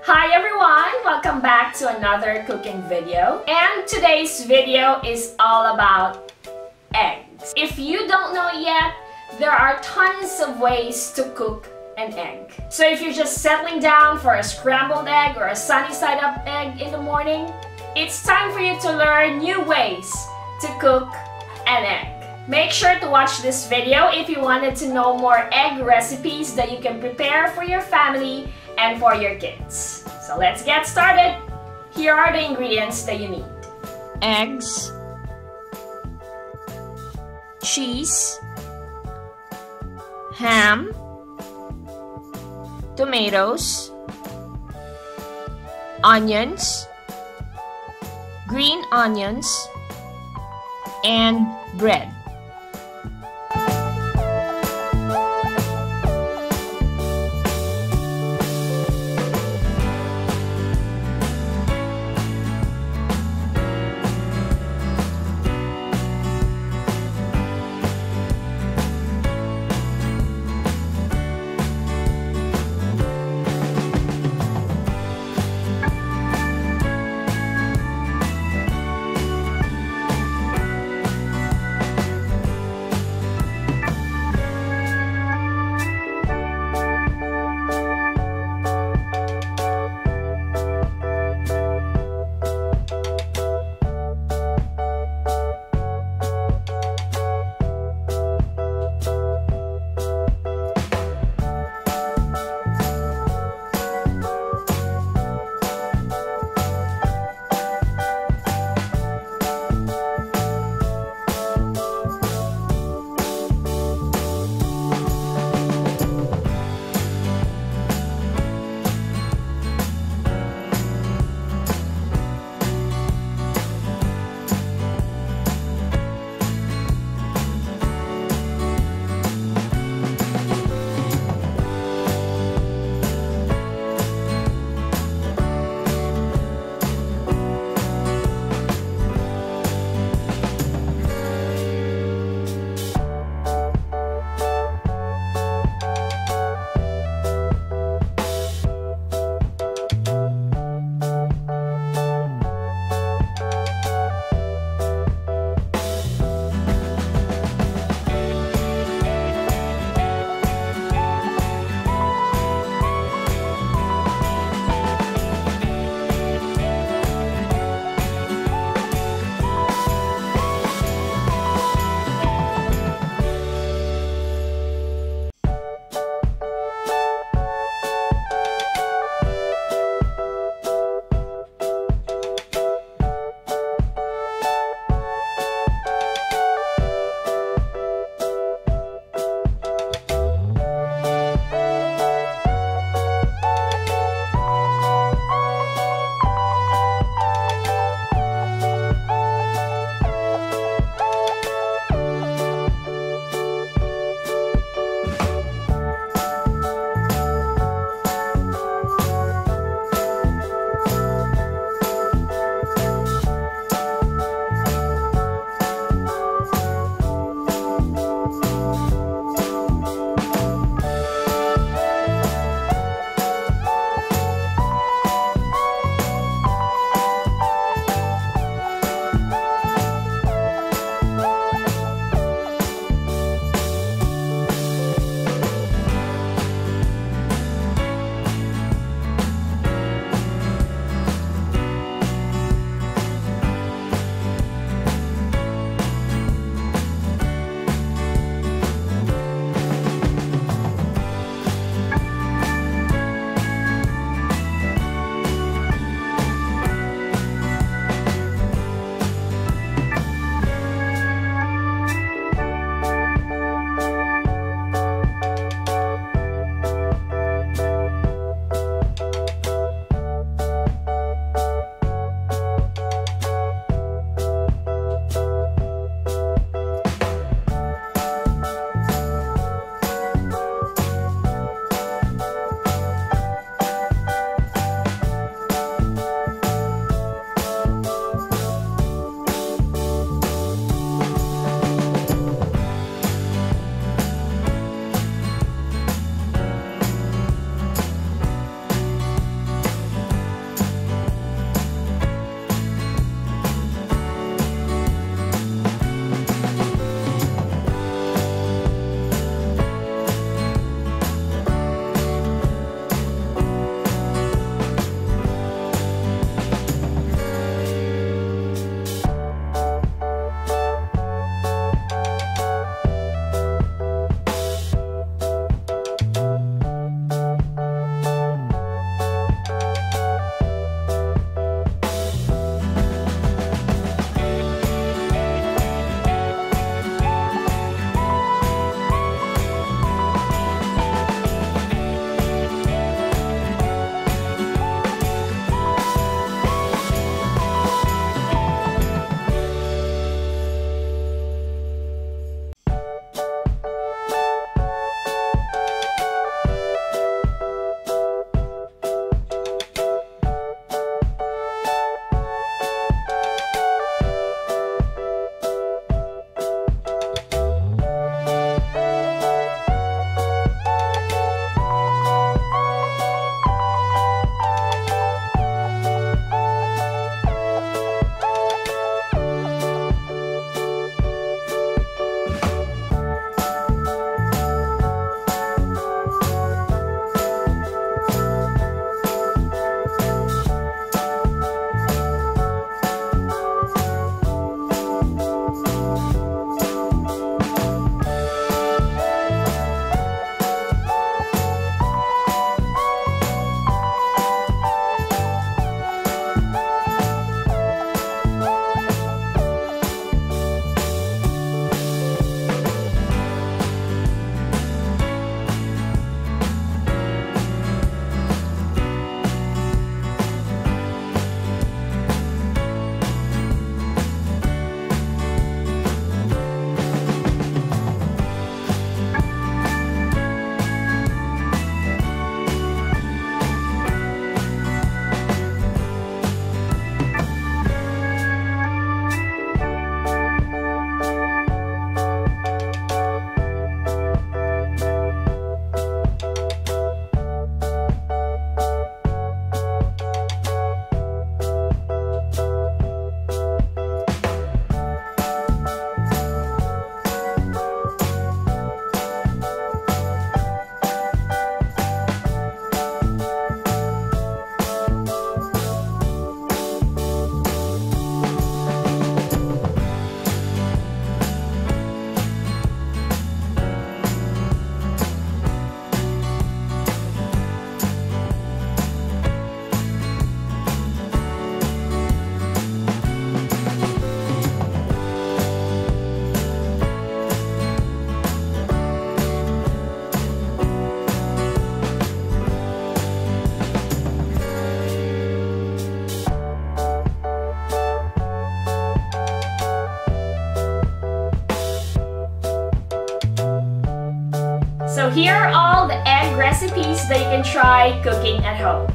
Hi everyone! Welcome back to another cooking video. And today's video is all about eggs. If you don't know yet, there are tons of ways to cook an egg. So if you're just settling down for a scrambled egg or a sunny side up egg in the morning, it's time for you to learn new ways to cook an egg. Make sure to watch this video if you wanted to know more egg recipes that you can prepare for your family and for your kids. So let's get started. Here are the ingredients that you need. Eggs, cheese, ham, tomatoes, onions, green onions, and bread. here are all the egg recipes that you can try cooking at home.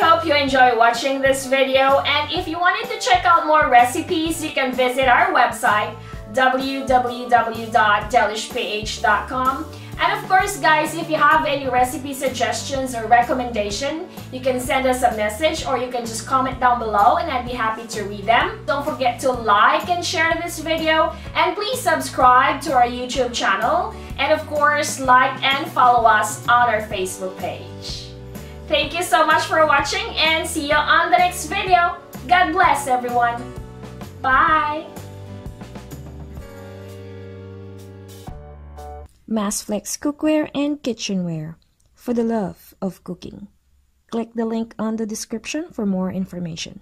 Hope you enjoy watching this video, and if you wanted to check out more recipes, you can visit our website www.delishph.com. And of course guys, if you have any recipe suggestions or recommendation, you can send us a message or you can just comment down below and I'd be happy to read them. Don't forget to like and share this video, and please subscribe to our YouTube channel, and of course like and follow us on our Facebook page. Thank you so much for watching, and see you on the next video. God bless everyone. Bye! Massflex cookware and kitchenware for the love of cooking. Click the link on the description for more information.